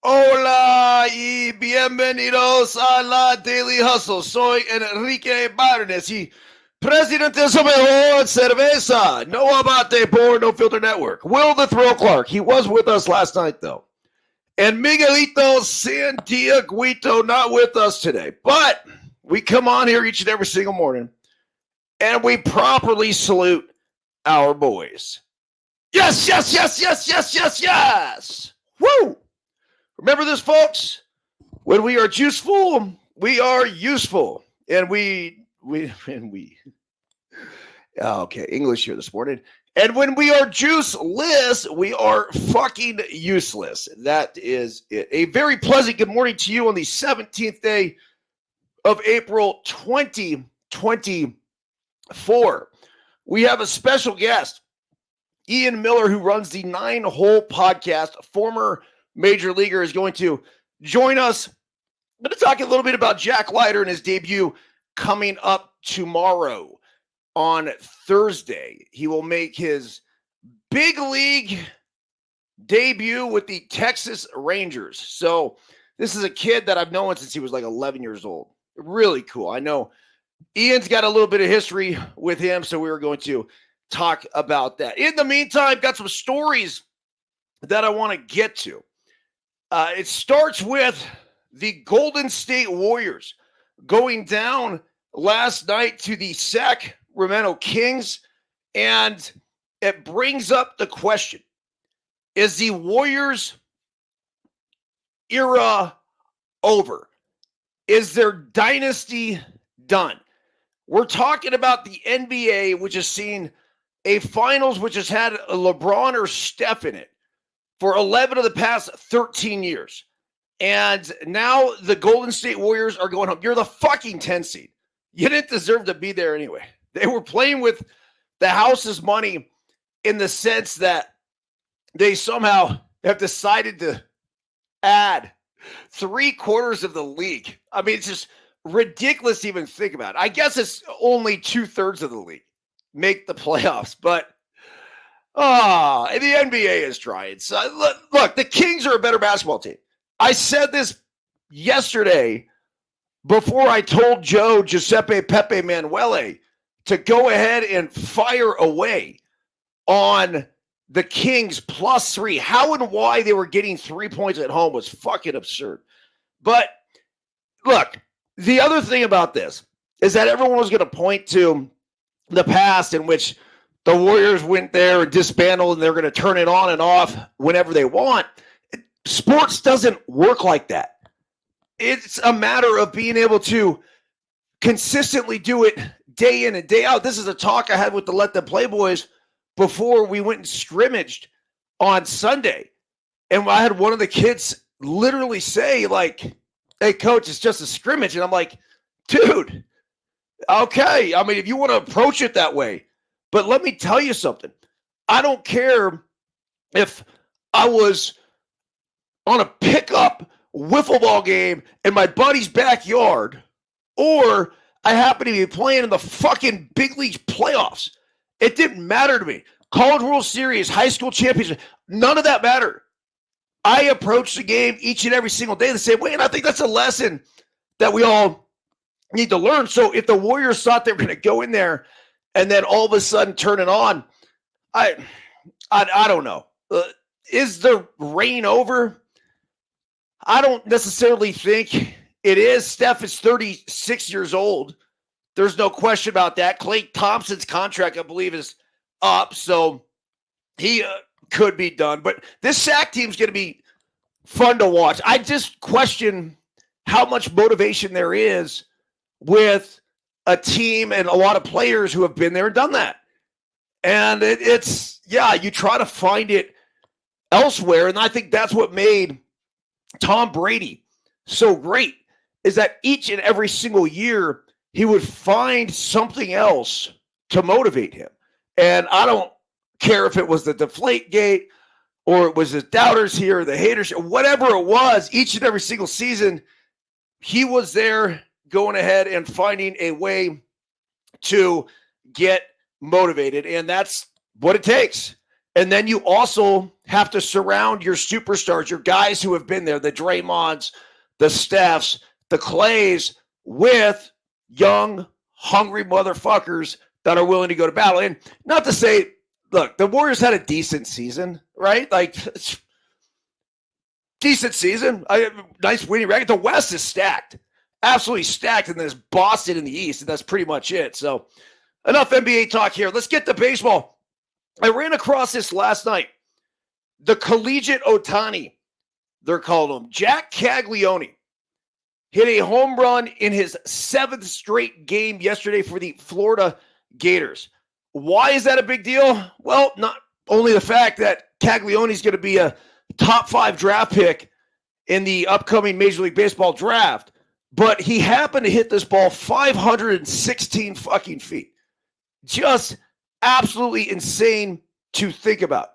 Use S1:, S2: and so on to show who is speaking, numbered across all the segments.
S1: Hola y bienvenidos a la Daily Hustle. Soy Enrique Byrnes y presidente de mejor cerveza. No abate por NoFilter Network. Will the Thrill Clark. He was with us last night, though. And Miguelito Santiaguito not with us today. But we come on here each and every single morning and we properly salute our boys. Yes, yes, yes, yes, yes, yes, yes. Woo! Remember this, folks. When we are juiceful, we are useful. And we okay, English here this morning. And when we are juiceless, we are fucking useless. That is it. A very pleasant good morning to you on the 17th day of April 2024. We have a special guest, Ian Miller, who runs the 9-Hole podcast, former major leaguer, is going to join us. I'm going to talk a little bit about Jack Leiter and his debut coming up tomorrow on Thursday. He will make his big league debut with the Texas Rangers. So this is a kid that I've known since he was like 11 years old. Really cool. I know Ian's got a little bit of history with him, so we were going to talk about that. In the meantime, got some stories that I want to get to. It starts with the Golden State Warriors going down last night to the Sacramento Kings, and it brings up the question, is the Warriors era over? Is their dynasty done? We're talking about the NBA, which has seen a finals which has had a LeBron or Steph in it for 11 of the past 13 years. And now the Golden State Warriors are going home. You're the fucking 10 seed. You didn't deserve to be there anyway. They were playing with the house's money in the sense that they somehow have decided to add 3/4 of the league. I mean, it's just ridiculous to even think about. I guess it's only 2/3 of the league make the playoffs, but the NBA is trying. So look, the Kings are a better basketball team. I said this yesterday before I told Joe Giuseppe Pepe Manuele to go ahead and fire away on the Kings +3. How and why they were getting 3 points at home was fucking absurd. But look, the other thing about this is that everyone was going to point to the past in which the Warriors went there and dismantled and they're going to turn it on and off whenever they want. Sports doesn't work like that. It's a matter of being able to consistently do it day in and day out. This is a talk I had with the Let Them Play boys before we went and scrimmaged on Sunday. And I had one of the kids literally say, like, hey, coach, it's just a scrimmage. And I'm like, dude, okay. I mean, if you want to approach it that way. But let me tell you something. I don't care if I was on a pickup wiffle ball game in my buddy's backyard or I happen to be playing in the fucking big leagues playoffs. It didn't matter to me. College World Series, high school championship, none of that mattered. I approach the game each and every single day the same way, and I think that's a lesson that we all need to learn. So if the Warriors thought they were going to go in there and then all of a sudden turn it on, I don't know. Is the reign over? I don't necessarily think it is. Steph is 36 years old. There's no question about that. Klay Thompson's contract, I believe, is up, so he could be done. But this SAC team's going to be fun to watch. I just question how much motivation there is with a team and a lot of players who have been there and done that. And it's you try to find it elsewhere. And I think that's what made Tom Brady so great, is that each and every single year he would find something else to motivate him. And I don't care if it was the deflate gate or it was the doubters here, or the haters, whatever it was, each and every single season, he was there going ahead and finding a way to get motivated. And that's what it takes. And then you also have to surround your superstars, your guys who have been there, the Draymonds, the Stephs, the Clays, with young, hungry motherfuckers that are willing to go to battle. And not to say, look, the Warriors had a decent season, right? Like, decent season. Nice winning record. The West is stacked. Absolutely stacked. And there's Boston in the East, and that's pretty much it. So enough NBA talk here. Let's get to baseball. I ran across this last night. The Collegiate Ohtani, they're calling him. Jac Caglianone hit a home run in his 7th straight game yesterday for the Florida Gators. Why is that a big deal? Well, not only the fact that Caglianone is going to be a top 5 draft pick in the upcoming Major League Baseball draft, but he happened to hit this ball 516 fucking feet. Just absolutely insane to think about.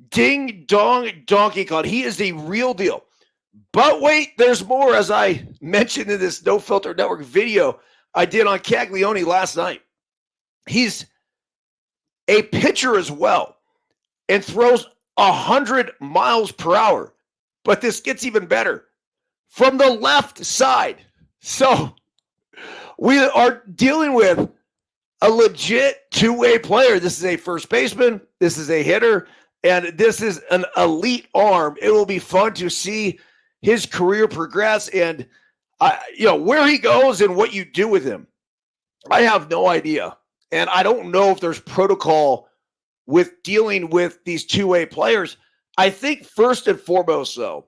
S1: Ding dong donkey Kong. He is the real deal. But wait, there's more, as I mentioned in this No Filter Network video I did on Caglianone last night. He's a pitcher as well and throws 100 miles per hour. But this gets even better. From the left side. So we are dealing with a legit two-way player. This is a first baseman. This is a hitter. And this is an elite arm. It will be fun to see his career progress and, where he goes and what you do with him. I have no idea. And I don't know if there's protocol with dealing with these two-way players. I think first and foremost, though,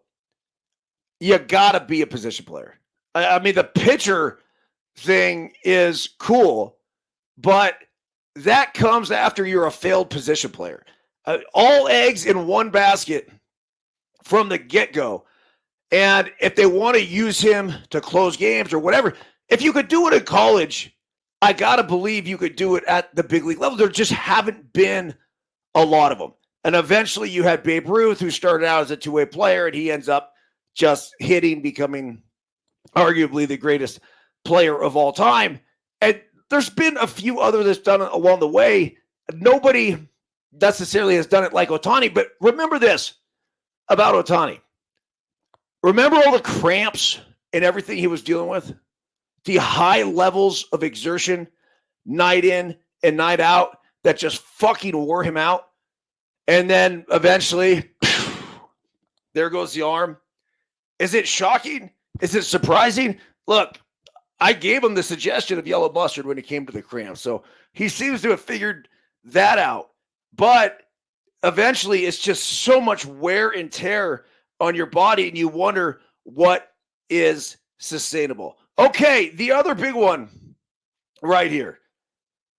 S1: you got to be a position player. I mean, the pitcher thing is cool, but that comes after you're a failed position player. All eggs in one basket from the get-go. And if they want to use him to close games or whatever, if you could do it in college, I got to believe you could do it at the big league level. There just haven't been a lot of them. And eventually you had Babe Ruth, who started out as a two-way player, and he ends up just hitting, becoming arguably the greatest player of all time. And there's been a few others that's done it along the way. Nobody necessarily has done it like Ohtani, but remember this about Ohtani. Remember all the cramps and everything he was dealing with? The high levels of exertion, night in and night out, that just fucking wore him out. And then eventually, there goes the arm. Is it shocking? Is it surprising? Look, I gave him the suggestion of yellow mustard when it came to the cramps. So he seems to have figured that out. But eventually, it's just so much wear and tear on your body, and you wonder what is sustainable. Okay, the other big one right here.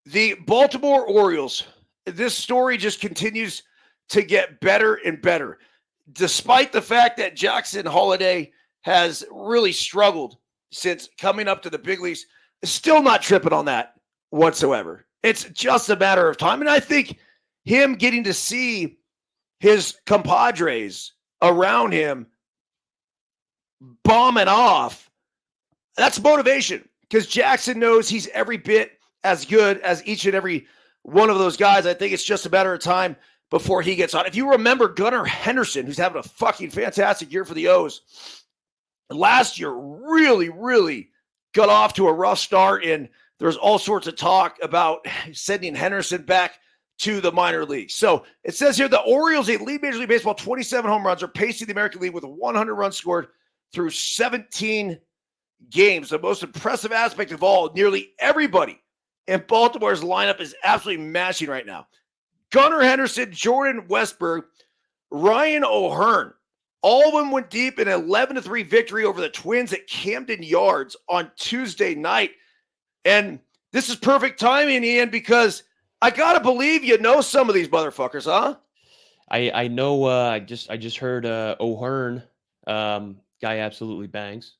S1: The Baltimore Orioles. This story just continues to get better and better. Despite the fact that Jackson Holliday has really struggled since coming up to the big leagues, still not tripping on that whatsoever. It's just a matter of time. And I think him getting to see his compadres around him bombing off, that's motivation, because Jackson knows he's every bit as good as each and every one of those guys. I think it's just a matter of time before he gets on. If you remember Gunnar Henderson, who's having a fucking fantastic year for the O's, last year really, really got off to a rough start, and there's all sorts of talk about sending Henderson back to the minor leagues. So it says here the Orioles, they lead Major League Baseball 27 home runs, are pacing the American League with 100 runs scored through 17 games. The most impressive aspect of all, nearly everybody in Baltimore's lineup is absolutely mashing right now. Gunnar Henderson, Jordan Westburg, Ryan O'Hearn, all of them went deep in an 11-3 victory over the Twins at Camden Yards on Tuesday night. And this is perfect timing, Ian, because I gotta believe you know some of these motherfuckers, huh?
S2: I know. I just heard O'Hearn. Guy absolutely bangs.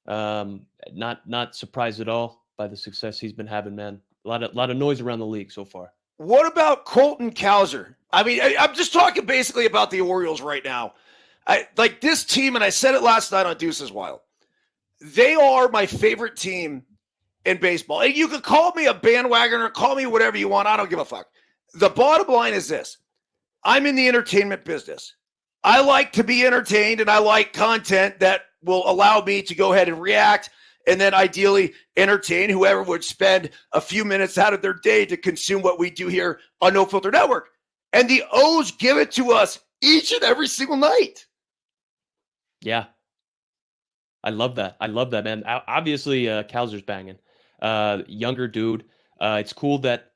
S2: Not surprised at all by the success he's been having, man. A lot of noise around the league so far.
S1: What about Colton Cowser? I mean, I'm just talking basically about the Orioles right now. I like this team, and I said it last night on Deuces Wild. They are my favorite team in baseball. And you could call me a bandwagoner, call me whatever you want. I don't give a fuck. the bottom line is this. I'm in the entertainment business. I like to be entertained, and I like content that will allow me to go ahead and react and then ideally entertain whoever would spend a few minutes out of their day to consume what we do here on No Filter Network. And the O's give it to us each and every single night.
S2: Yeah. I love that. I love that, man. Obviously, Kowser's banging. Younger dude. It's cool that,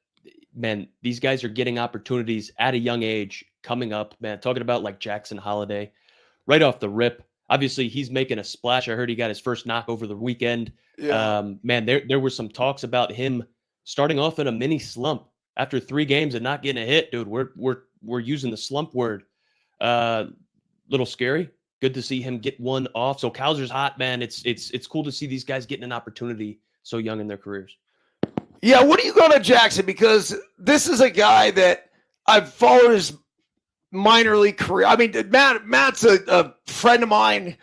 S2: man, these guys are getting opportunities at a young age coming up, man. Talking about like Jackson Holliday right off the rip. Obviously, he's making a splash. I heard he got his first knock over the weekend.
S1: Yeah.
S2: Man, there were some talks about him starting off in a mini slump after 3 games and not getting a hit, dude. We're using the slump word. Little scary. Good to see him get one off. So Kowser's hot, man. It's cool to see these guys getting an opportunity so young in their careers.
S1: Yeah, what do you got on Jackson? Because this is a guy that I've followed his minor league career. I mean, Matt's a friend of mine,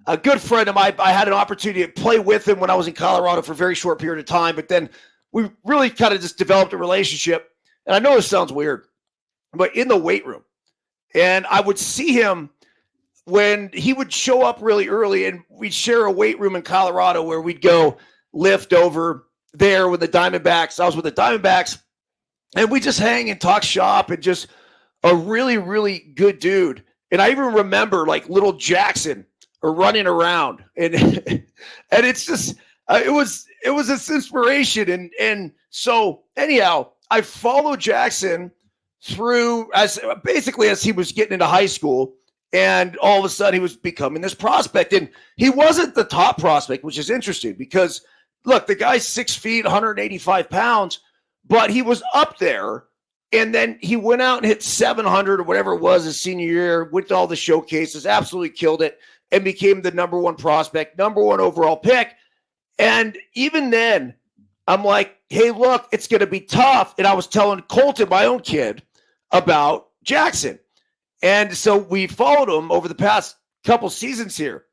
S1: a good friend of mine. I had an opportunity to play with him when I was in Colorado for a very short period of time, but then we really kind of just developed a relationship. And I know this sounds weird, but in the weight room. And I would see him when he would show up really early, and we'd share a weight room in Colorado where we'd go lift over there with the Diamondbacks. I was with the Diamondbacks, and we just hang and talk shop, and just a really, really good dude. And I even remember like little Jackson running around, and and it's just it was this inspiration. And so anyhow, I followed Jackson through as he was getting into high school, and all of a sudden he was becoming this prospect. And he wasn't the top prospect, which is interesting because look, the guy's 6 feet, 185 pounds, but he was up there. And then he went out and hit 700 or whatever it was his senior year, went to all the showcases, absolutely killed it, and became the number 1 prospect, number 1 overall pick. And even then, I'm like, hey, look, it's going to be tough. And I was telling Colton, my own kid, about Jackson. And so we followed him over the past couple seasons here.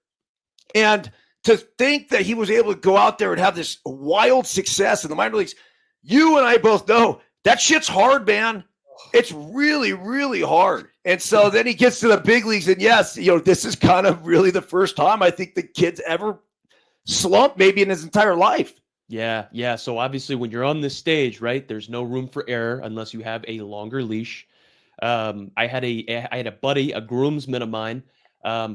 S1: And to think that he was able to go out there and have this wild success in the minor leagues, you and I both know that shit's hard, man. It's really, really hard. And so then he gets to the big leagues, and yes, this is kind of really the first time I think the kid's ever slumped maybe in his entire life.
S2: Yeah. So obviously when you're on this stage, right, there's no room for error unless you have a longer leash. I had a buddy, a groomsman of mine,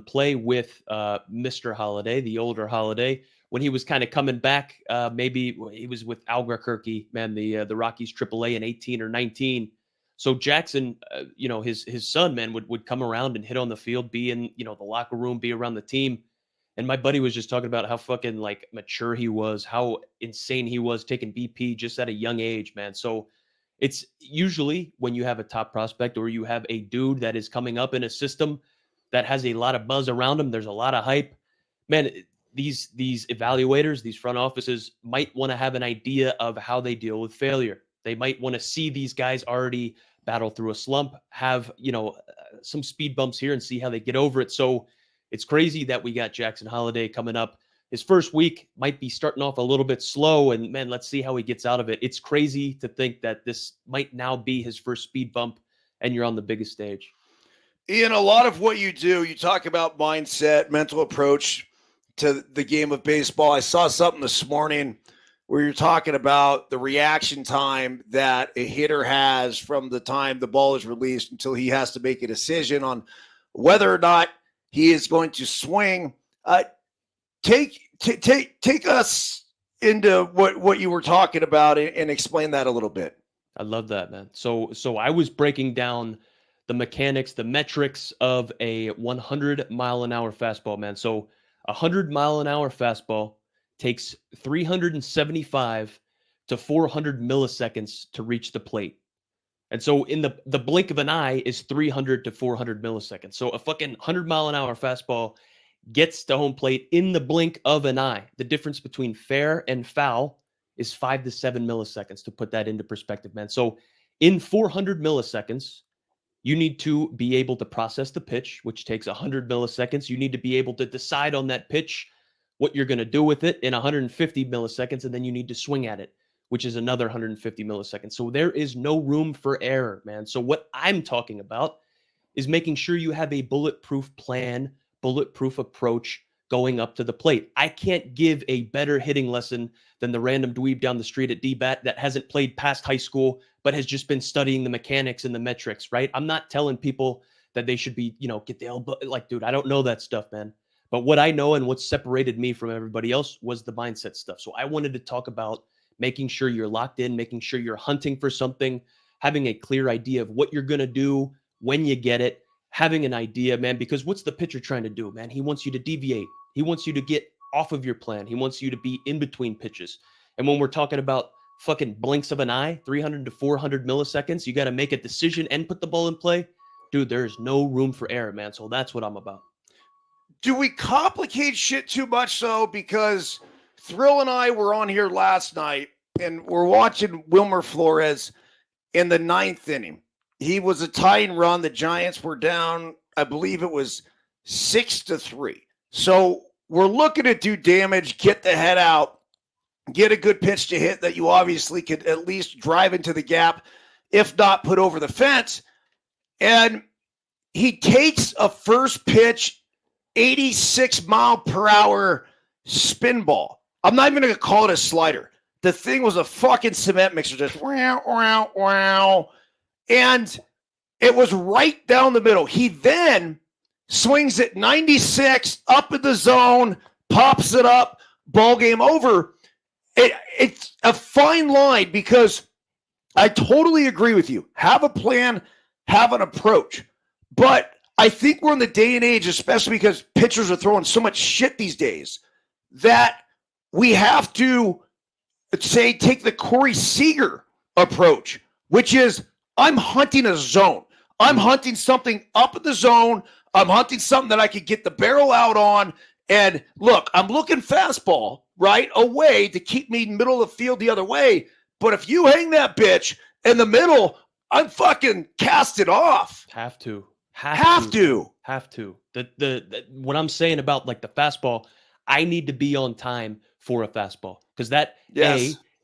S2: play with Mr. Holliday, the older Holliday, when he was kind of coming back. Maybe he was with Albuquerque, man, the Rockies AAA in 18 or 19. So Jackson, his son, man, would come around and hit on the field, be in, the locker room, be around the team. And my buddy was just talking about how fucking like mature he was, how insane he was taking BP just at a young age, man. So it's usually when you have a top prospect or you have a dude that is coming up in a system that has a lot of buzz around him, there's a lot of hype, man. These evaluators, these front offices might want to have an idea of how they deal with failure. They might want to see these guys already battle through a slump, have, some speed bumps here and see how they get over it. So it's crazy that we got Jackson Holliday coming up. His first week might be starting off a little bit slow, and man, let's see how he gets out of it. It's crazy to think that this might now be his first speed bump and you're on the biggest stage.
S1: Ian, a lot of what you do, you talk about mindset, mental approach to the game of baseball. I saw something this morning where you're talking about the reaction time that a hitter has from the time the ball is released until he has to make a decision on whether or not he is going to swing. Take us into what you were talking about and explain that a little bit.
S2: I love that, man. So I was breaking down the mechanics, the metrics of a 100-mile-an-hour fastball, man. So 100-mile-an-hour fastball takes 375 to 400 milliseconds to reach the plate. And so in the blink of an eye is 300 to 400 milliseconds. So a fucking 100-mile-an-hour fastball gets to home plate in the blink of an eye. The difference between fair and foul is 5 to 7 milliseconds, to put that into perspective, man. So in 400 milliseconds, you need to be able to process the pitch, which takes 100 milliseconds. You need to be able to decide on that pitch, what you're going to do with it in 150 milliseconds, and then you need to swing at it, which is another 150 milliseconds. So there is no room for error, man. So what I'm talking about is making sure you have a bulletproof plan, bulletproof approach going up to the plate. I can't give a better hitting lesson than the random dweeb down the street at DBAT that hasn't played past high school, but has just been studying the mechanics and the metrics, right? I'm not telling people that they should be, get the elbow. Like, dude, I don't know that stuff, man. But what I know and what separated me from everybody else was the mindset stuff. So I wanted to talk about making sure you're locked in, making sure you're hunting for something, having a clear idea of what you're going to do when you get it, having an idea, man, because what's the pitcher trying to do, man? He wants you to deviate. He wants you to get off of your plan. He wants you to be in between pitches. And when we're talking about fucking blinks of an eye, 300 to 400 milliseconds, you got to make a decision and put the ball in play. Dude, there's no room for error, man. So that's what I'm about.
S1: Do we complicate shit too much, though? Because Thrill and I were on here last night, and we're watching Wilmer Flores in the 9th inning. He was a tying run. The Giants were down, I believe it was 6-3. So we're looking to do damage, get the head out, get a good pitch to hit that you obviously could at least drive into the gap, if not put over the fence. And he takes a first pitch, 86-mile-per-hour spin ball. I'm not even going to call it a slider. The thing was a fucking cement mixer, just wow, wow, wow. And it was right down the middle. He then swings at 96, up in the zone, pops it up, ball game over. It's a fine line because I totally agree with you. Have a plan, have an approach. But I think we're in the day and age, especially because pitchers are throwing so much shit these days, that we have to, say, take the Corey Seager approach, which is I'm hunting a zone. I'm hunting something up in the zone. I'm hunting something that I could get the barrel out on. And look, I'm looking fastball, right, away to keep me middle of the field the other way. But if you hang that bitch in the middle, I'm fucking cast it off.
S2: Have to. The what I'm saying about like the fastball, I need to be on time for a fastball because that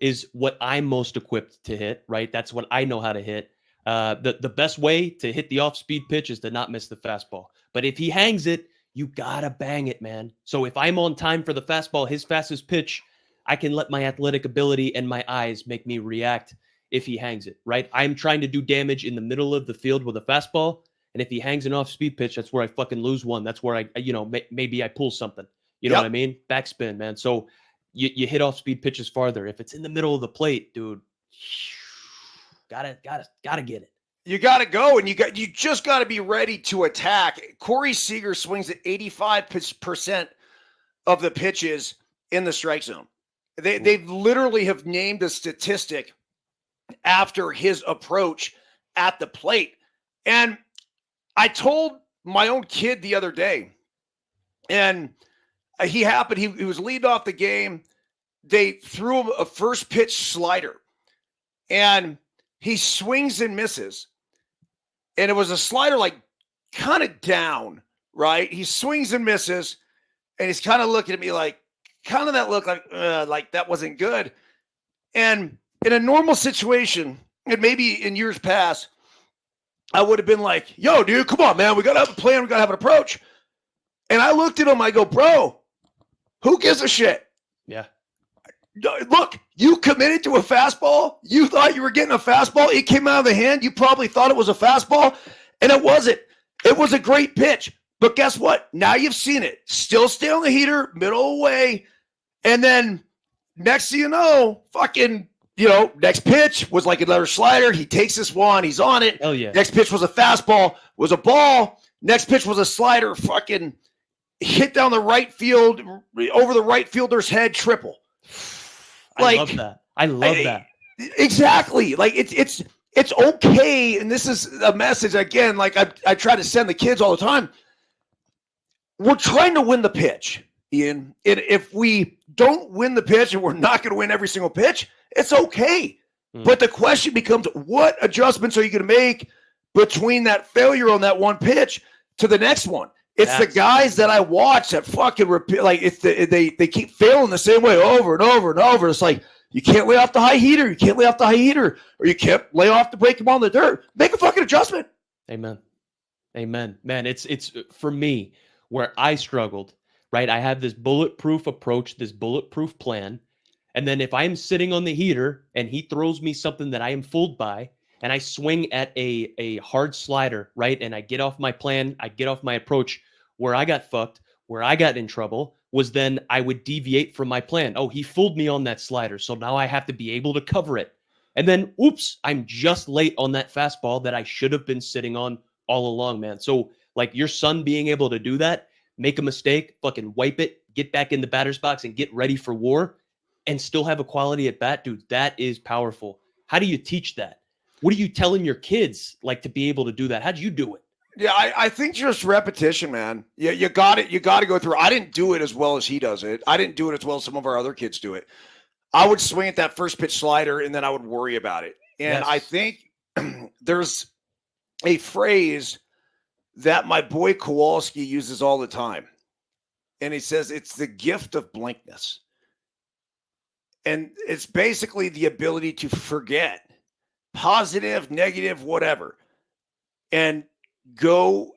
S2: is what I'm most equipped to hit, right? That's what I know how to hit. The best way to hit the off-speed pitch is to not miss the fastball. But if he hangs it, you gotta bang it, man. So if I'm on time for the fastball, his fastest pitch, I can let my athletic ability and my eyes make me react if he hangs it, right? I'm trying to do damage in the middle of the field with a fastball. And if he hangs an off-speed pitch, that's where I fucking lose one. That's where I maybe I pull something. You know what I mean? Backspin, man. So you hit off-speed pitches farther. If it's in the middle of the plate, dude, gotta get it.
S1: You gotta go, and you just gotta be ready to attack. Corey Seager swings at 85% of the pitches in the strike zone. They literally have named a statistic after his approach at the plate. And I told my own kid the other day, and he was leading off the game. They threw him a first pitch slider, and he swings and misses. And it was a slider like kind of down, right? He swings and misses, and he's kind of looking at me like, kind of that look like that wasn't good. And in a normal situation, and maybe in years past, I would have been like, yo, dude, come on, man. We got to have a plan. We got to have an approach. And I looked at him. I go, bro, who gives a shit?
S2: Yeah.
S1: Look, you committed to a fastball. You thought you were getting a fastball. It came out of the hand. You probably thought it was a fastball, and it wasn't. It was a great pitch. But guess what? Now you've seen it. Still stay on the heater, middle away. And then next thing you know, next pitch was like another slider. He takes this one. He's on it.
S2: Hell yeah.
S1: Next pitch was a fastball, was a ball. Next pitch was a slider, fucking hit down the right field, over the right fielder's head, triple.
S2: I love that. I love that.
S1: Exactly. Like it's okay. And this is a message again. Like I try to send the kids all the time. We're trying to win the pitch, Ian. And if we don't win the pitch and we're not going to win every single pitch, it's okay. But the question becomes, what adjustments are you going to make between that failure on that one pitch to the next one? It's the guys that I watch that fucking repeat, like they keep failing the same way over and over and over. It's like, You can't lay off the high heater. You can't lay off the high heater, or you can't lay off the breaking ball in the dirt. Make a fucking adjustment.
S2: Amen. Man, it's for me where I struggled, right? I have this bulletproof approach, this bulletproof plan. And then if I'm sitting on the heater and he throws me something that I am fooled by, and I swing at a hard slider, right? And I get off my plan, I get off my approach, where I got fucked, where I got in trouble was then I would deviate from my plan. Oh, he fooled me on that slider. So now I have to be able to cover it. And then, oops, I'm just late on that fastball that I should have been sitting on all along, man. So like your son being able to do that, make a mistake, fucking wipe it, get back in the batter's box and get ready for war and still have a quality at bat, dude, that is powerful. How do you teach that? What are you telling your kids like to be able to do that? How'd you do it?
S1: Yeah, I think just repetition, man. Yeah, you got it. You got to go through. I didn't do it as well as he does it. I didn't do it as well as some of our other kids do it. I would swing at that first pitch slider and then I would worry about it. And
S2: Yes.
S1: I think there's a phrase that my boy Kowalski uses all the time. And he says it's the gift of blankness. And it's basically the ability to forget positive, negative, whatever, and go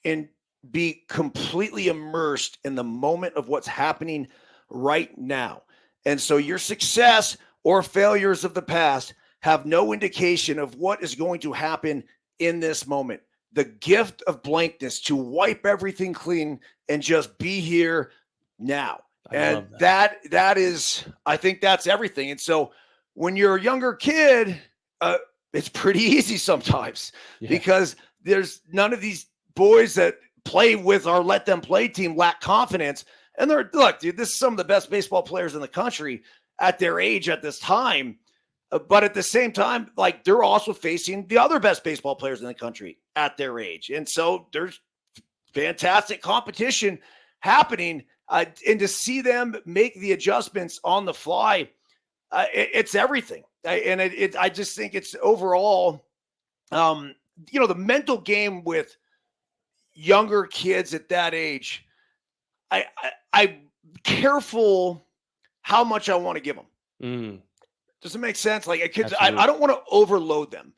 S1: and be completely immersed in the moment of what's happening right now. And so your success or failures of the past have no indication of what is going to happen in this moment. The gift of blankness to wipe everything clean and just be here now. And that is, I think that's everything. And so when you're a younger kid, it's pretty easy sometimes because there's none of these boys that play with our Let Them Play team lack confidence. And look, dude, this is some of the best baseball players in the country at their age at this time. But at the same time, like they're also facing the other best baseball players in the country at their age. And so there's fantastic competition happening. And to see them make the adjustments on the fly, it's everything. I just think it's overall, the mental game with younger kids at that age, I'm careful how much I want to give them. Does it make sense? Like kids, I don't want to overload them.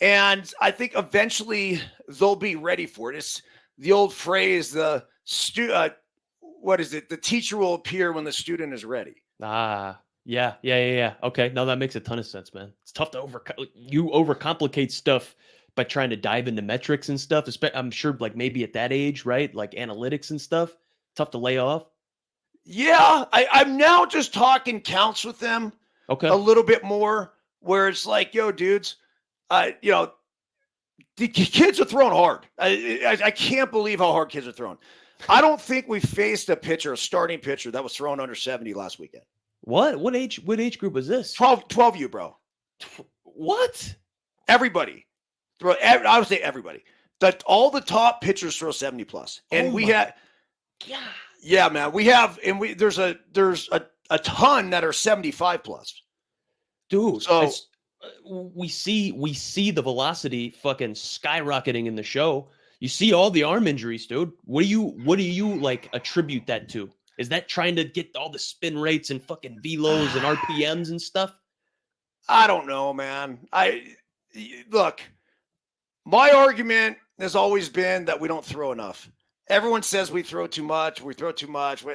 S1: And I think eventually they'll be ready for it. It's the old phrase, the teacher will appear when the student is ready.
S2: Yeah. Okay. No, that makes a ton of sense, man. It's tough to overcomplicate stuff by trying to dive into metrics and stuff. I'm sure like maybe at that age, right? Like analytics and stuff, tough to lay off.
S1: Yeah. I'm now just talking counts with them a little bit more where it's like, yo, dudes, the kids are throwing hard. I can't believe how hard kids are throwing. I don't think we faced a starting pitcher that was throwing under 70 last weekend.
S2: What age group was this?
S1: 12 you, bro.
S2: What?
S1: Everybody. I would say everybody. All the top pitchers throw 70 plus. And yeah, man. There's a ton that are 75 plus.
S2: Dude, so we see the velocity fucking skyrocketing in the show. You see all the arm injuries, dude. What do you like attribute that to? Is that trying to get all the spin rates and fucking velos and RPMs and stuff?
S1: I don't know, man. Look, my argument has always been that we don't throw enough. Everyone says we throw too much. We throw too much. We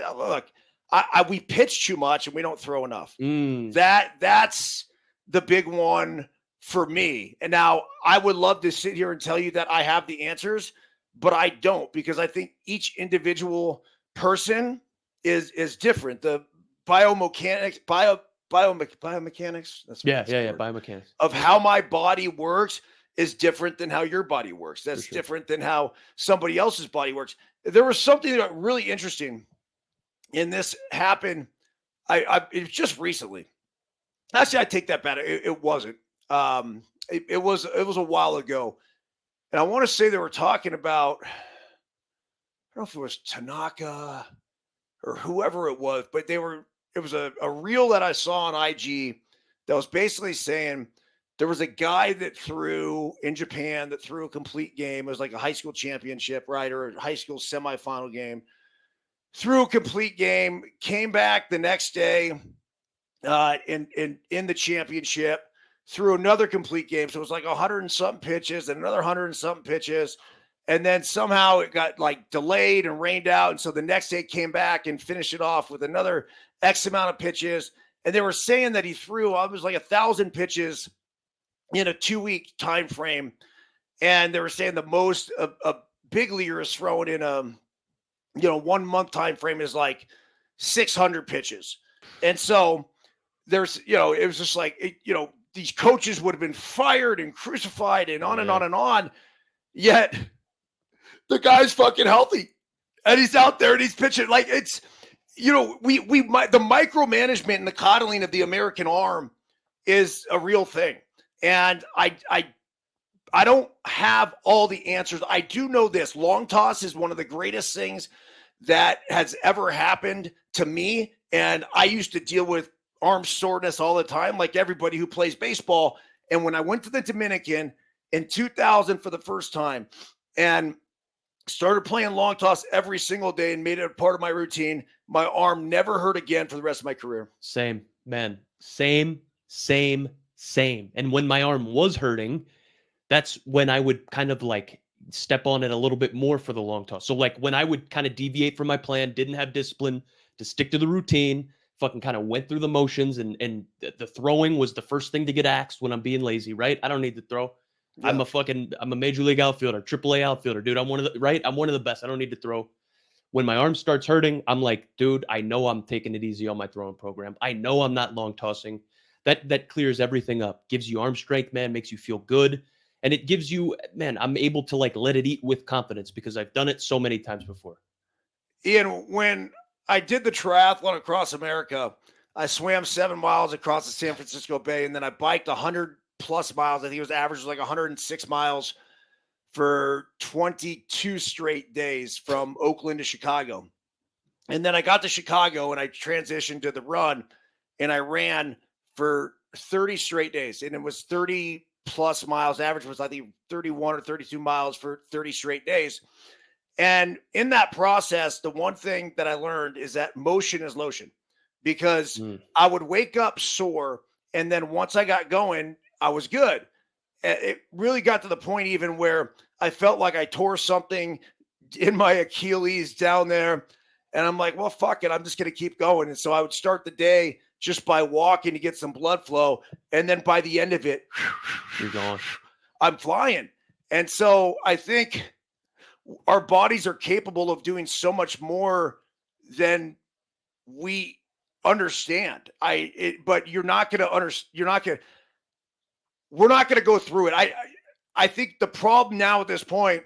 S1: pitch too much and we don't throw enough. That's the big one for me. And now I would love to sit here and tell you that I have the answers, but I don't, because I think each individual person is different. The biomechanics. That's
S2: biomechanics
S1: of how my body works is different than how your body works. That's different than how somebody else's body works. There was something that really interesting, and this happened. It was just recently. Actually, I take that back. It wasn't. It was a while ago, and I want to say they were talking about. I don't know if it was Tanaka or whoever it was, but it was a reel that I saw on IG that was basically saying there was a guy that threw in Japan that threw a complete game. It was like a high school championship, right? Or a high school semifinal game. Threw a complete game, came back the next day, in the championship, threw another complete game. So it was like 100 and something pitches and another 100 and something pitches. And then somehow it got like delayed and rained out. And so the next day came back and finished it off with another X amount of pitches. And they were saying that he threw, it was like 1,000 pitches in a 2-week time frame. And they were saying the most a big leaguer is throwing in a 1 month time frame is like 600 pitches. And so there's, it was just like, these coaches would have been fired and crucified and on and on and on. Yet the guy's fucking healthy and he's out there and he's pitching. Like it's, the micromanagement and the coddling of the American arm is a real thing. And I don't have all the answers. I do know this. Long toss is one of the greatest things that has ever happened to me. And I used to deal with arm soreness all the time, like everybody who plays baseball. And when I went to the Dominican in 2000 for the first time and started playing long toss every single day and made it a part of my routine, my arm never hurt again for the rest of my career.
S2: Same, man. Same. And when my arm was hurting, that's when I would kind of like step on it a little bit more for the long toss. So like when I would kind of deviate from my plan, didn't have discipline to stick to the routine, fucking kind of went through the motions, and the throwing was the first thing to get axed when I'm being lazy, right? I don't need to throw. Yeah. I'm a major league outfielder, AAA outfielder, dude. I'm one of the best. I don't need to throw. When my arm starts hurting, I'm like, dude, I know I'm taking it easy on my throwing program. I know I'm not long tossing. That clears everything up, gives you arm strength, man, makes you feel good. And it gives you, man, I'm able to like let it eat with confidence because I've done it so many times before.
S1: Ian, when I did the triathlon across America, I swam 7 miles across the San Francisco Bay, and then I biked 100 plus miles. I think it was average like 106 miles for 22 straight days from Oakland to Chicago. And then I got to Chicago and I transitioned to the run, and I ran for 30 straight days. And it was 30 plus miles. Average was, I think, 31 or 32 miles for 30 straight days. And in that process, the one thing that I learned is that motion is lotion, because I would wake up sore. And then once I got going, I was good. It really got to the point even where I felt like I tore something in my Achilles down there. And I'm like, well, fuck it. I'm just going to keep going. And so I would start the day just by walking to get some blood flow. And then by the end of it,
S2: you're gone.
S1: I'm flying. And so I think our bodies are capable of doing so much more than we understand. But we're not going to go through it. I think the problem now at this point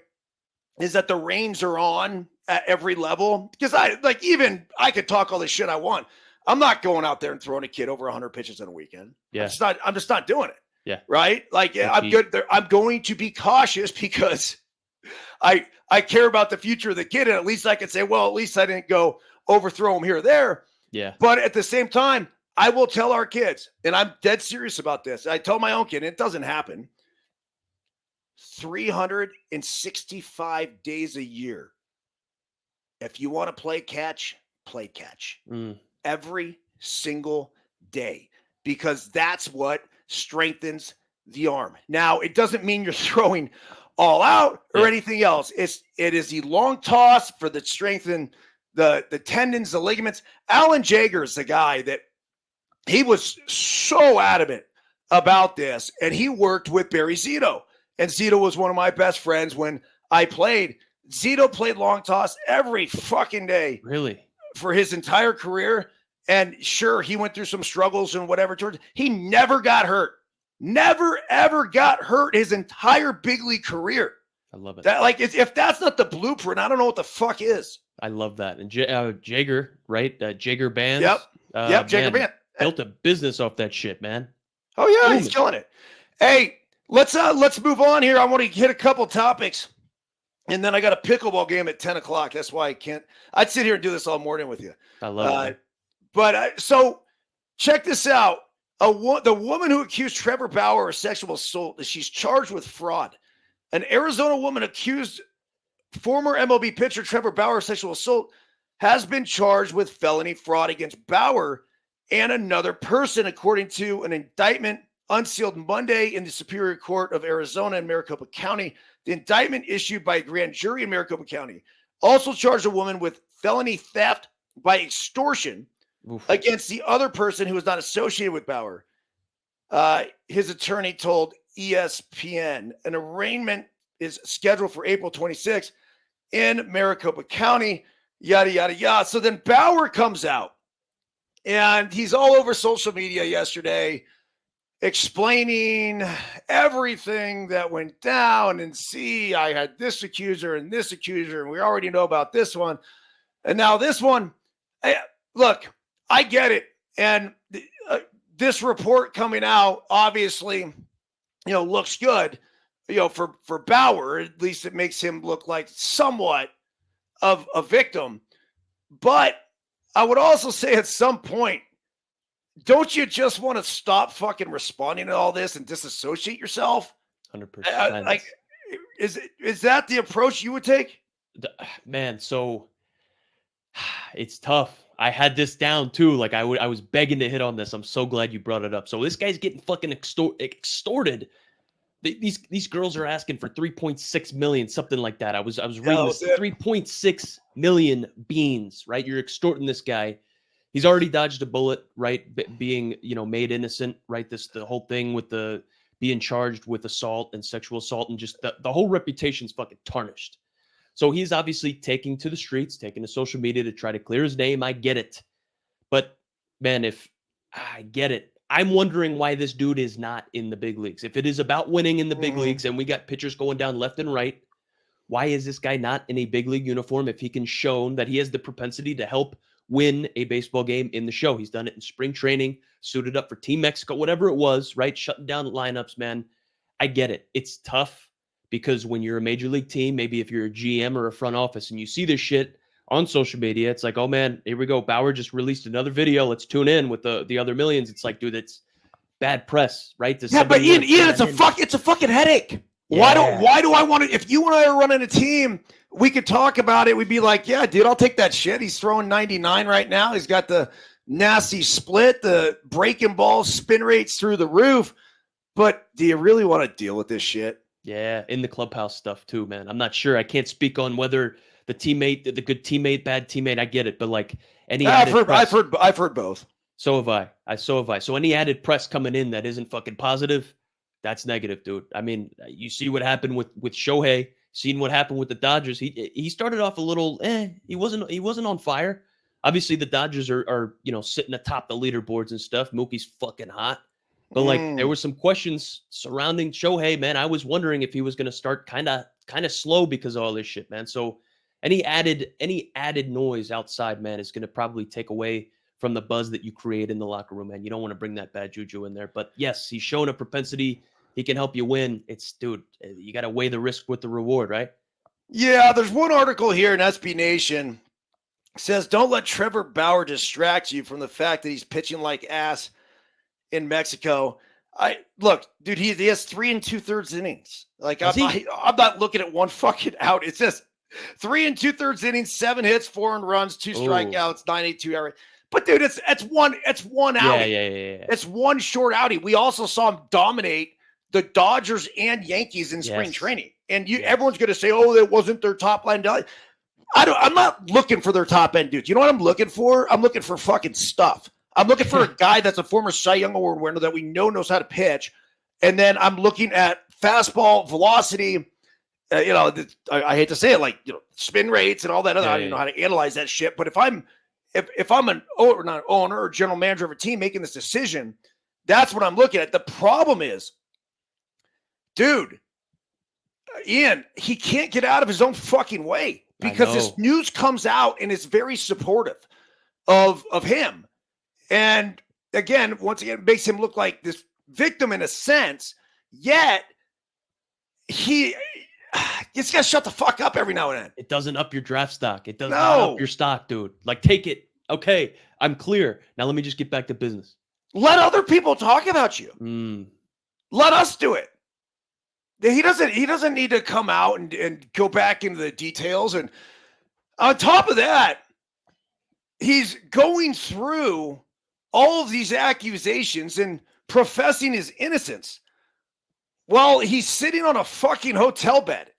S1: is that the reins are on at every level, because I could talk all this shit I want. I'm not going out there and throwing a kid over 100 pitches in a weekend.
S2: Yeah.
S1: I'm just not doing it.
S2: Yeah.
S1: Right. Like I'm good there. I'm going to be cautious because I care about the future of the kid. And at least I can say, well, at least I didn't go overthrow him here or there.
S2: Yeah.
S1: But at the same time, I will tell our kids, and I'm dead serious about this. I tell my own kid, and it doesn't happen. 365 days a year. If you want to play catch, play catch. Every single day, because that's what strengthens the arm. Now, it doesn't mean you're throwing all out or anything else. It is the long toss for the strengthen the tendons, the ligaments. Alan Jaeger is the guy that he was so adamant about this, and he worked with Barry Zito. And Zito was one of my best friends when I played. Zito played long toss every fucking day.
S2: Really?
S1: For his entire career. And sure, he went through some struggles and whatever. He never got hurt. Never, ever got hurt his entire big league career.
S2: I love it.
S1: That, like, if that's not the blueprint, I don't know what the fuck is.
S2: I love that. And Jaeger, right? Jaeger Band.
S1: Yep, Jaeger Band.
S2: Built a business off that shit, man.
S1: Oh, yeah, he's killing it. Hey, let's move on here. I want to hit a couple topics. And then I got a pickleball game at 10 o'clock. That's why I can't. I'd sit here and do this all morning with you.
S2: I love it.
S1: But so check this out. The woman who accused Trevor Bauer of sexual assault, she's charged with fraud. An Arizona woman accused former MLB pitcher Trevor Bauer of sexual assault has been charged with felony fraud against Bauer and another person, according to an indictment unsealed Monday in the Superior Court of Arizona in Maricopa County. The indictment issued by a grand jury in Maricopa County also charged a woman with felony theft by extortion against the other person who was not associated with Bauer. His attorney told ESPN an arraignment is scheduled for April 26th in Maricopa County, yada, yada, yada. So then Bauer comes out, and he's all over social media yesterday explaining everything that went down. And see, I had this accuser, and we already know about this one. And now this one. Look, I get it. And this report coming out, obviously, looks good, for Bauer. At least it makes him look like somewhat of a victim. But I would also say at some point, don't you just want to stop fucking responding to all this and disassociate yourself?
S2: 100%.
S1: Is that the approach you would take?
S2: Man, so it's tough. I had this down too. Like I was begging to hit on this. I'm so glad you brought it up. So this guy's getting fucking extorted. These girls are asking for 3.6 million, something like that. I was reading this, 3.6 million beans, right? You're extorting this guy. He's already dodged a bullet, right? Being, made innocent, right? The whole thing with being charged with assault and sexual assault, and just the whole reputation's fucking tarnished. So he's obviously taking to the streets, taking to social media to try to clear his name. I get it. But man, I get it. I'm wondering why this dude is not in the big leagues. If it is about winning in the big leagues and we got pitchers going down left and right, why is this guy not in a big league uniform if he can show that he has the propensity to help win a baseball game in the show? He's done it in spring training, suited up for Team Mexico, whatever it was, right? Shutting down lineups, man. I get it. It's tough because when you're a major league team, maybe if you're a GM or a front office and you see this shit on social media, it's like, oh man, here we go. Bauer just released another video. Let's tune in with the other millions. It's like, dude, that's bad press, right?
S1: But Ian, it's a fucking headache. Yeah. Why do I want to? If you and I are running a team, we could talk about it. We'd be like, yeah, dude, I'll take that shit. He's throwing 99 right now. He's got the nasty split, the breaking balls, spin rates through the roof. But do you really want to deal with this shit?
S2: Yeah, in the clubhouse stuff too, man. I'm not sure. I can't speak on whether the good teammate, bad teammate. I get it, but like any
S1: I've heard both.
S2: So have I. So any added press coming in that isn't fucking positive, that's negative, dude. I mean, you see what happened with Shohei, seen what happened with the Dodgers. He started off a little, he wasn't on fire. Obviously, the Dodgers are sitting atop the leaderboards and stuff. Mookie's fucking hot. But like there were some questions surrounding Shohei, man. I was wondering if he was going to start kind of slow because of all this shit, man. So any added noise outside, man, is going to probably take away from the buzz that you create in the locker room, man. You don't want to bring that bad juju in there. But yes, he's shown a propensity. He can help you win. Dude, you got to weigh the risk with the reward, right?
S1: Yeah, there's one article here in SB Nation. It says, don't let Trevor Bauer distract you from the fact that he's pitching like ass in Mexico. Look, dude, he has 3 2/3 innings. Like I'm not looking at one fucking out. It's just 3 2/3 innings, 7 hits, 4 earned runs, 2 strikeouts, 9.82 ERA. But dude, it's one outing.
S2: Yeah.
S1: It's one short outing. We also saw him dominate the Dodgers and Yankees in spring training. And everyone's going to say, oh, that wasn't their top line. I'm not looking for their top end dudes. You know what I'm looking for? I'm looking for fucking stuff. I'm looking for a guy that's a former Cy Young Award winner that we know knows how to pitch. And then I'm looking at fastball velocity. I hate to say it, like, spin rates and all that other. I don't even know how to analyze that shit. But if I'm an owner or general manager of a team making this decision, that's what I'm looking at. The problem is, dude, Ian, he can't get out of his own fucking way because this news comes out and it's very supportive of him. And again, once again, it makes him look like this victim in a sense, yet he's got to shut the fuck up every now and then.
S2: It doesn't up your draft stock. It doesn't up your stock, dude. Like, take it. Okay, I'm clear. Now let me just get back to business.
S1: Let other people talk about you. Let us do it. He doesn't need to come out and go back into the details. And on top of that, he's going through all of these accusations and professing his innocence while he's sitting on a fucking hotel bed.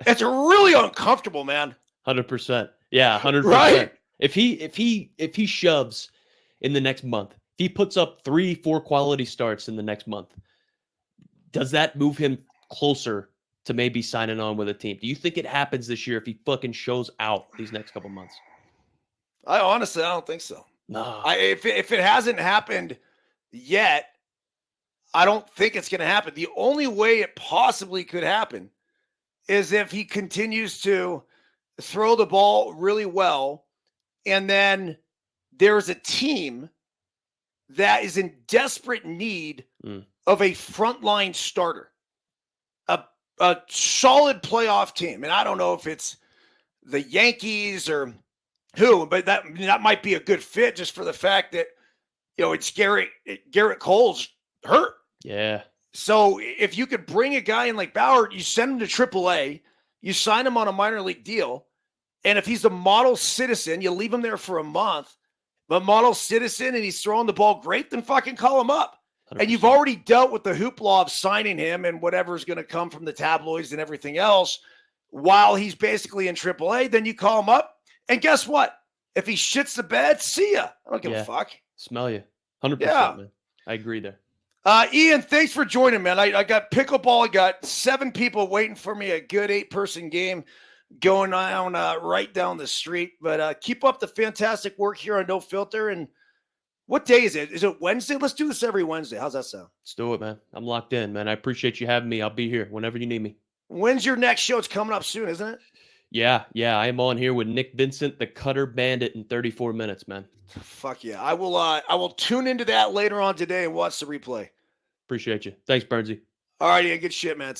S1: It's really uncomfortable, man.
S2: 100%. Yeah, 100%.
S1: Right?
S2: If he shoves in the next month, if he puts up 3-4 quality starts in the next month, does that move him closer to maybe signing on with a team? Do you think it happens this year if he fucking shows out these next couple months?
S1: I honestly don't think so.
S2: No.
S1: If it hasn't happened yet, I don't think it's going to happen. The only way it possibly could happen is if he continues to throw the ball really well, and then there's a team that is in desperate need of a frontline starter, a solid playoff team. And I don't know if it's the Yankees or who, but that might be a good fit just for the fact that, it's Garrett Cole's hurt.
S2: Yeah.
S1: So if you could bring a guy in like Bauer, you send him to AAA, you sign him on a minor league deal, and if he's a model citizen, you leave him there for a month, but model citizen and he's throwing the ball great, then fucking call him up. 100%. And you've already dealt with the hoopla of signing him and whatever's going to come from the tabloids and everything else while he's basically in AAA, then you call him up. And guess what? If he shits the bed, see ya. I don't give a fuck.
S2: Smell you. 100%, man. I agree there.
S1: Ian, thanks for joining, man. I got pickleball. I got 7 people waiting for me. A good 8-person game going on right down the street. But keep up the fantastic work here on No Filter. And what day is it? Is it Wednesday? Let's do this every Wednesday. How's that sound?
S2: Let's do it, man. I'm locked in, man. I appreciate you having me. I'll be here whenever you need me.
S1: When's your next show? It's coming up soon, isn't it?
S2: Yeah. I am on here with Nick Vincent, the Cutter Bandit, in 34 minutes, man.
S1: Fuck yeah. I will tune into that later on today and watch the replay.
S2: Appreciate you. Thanks, Burnsy.
S1: All right, yeah, good shit, man.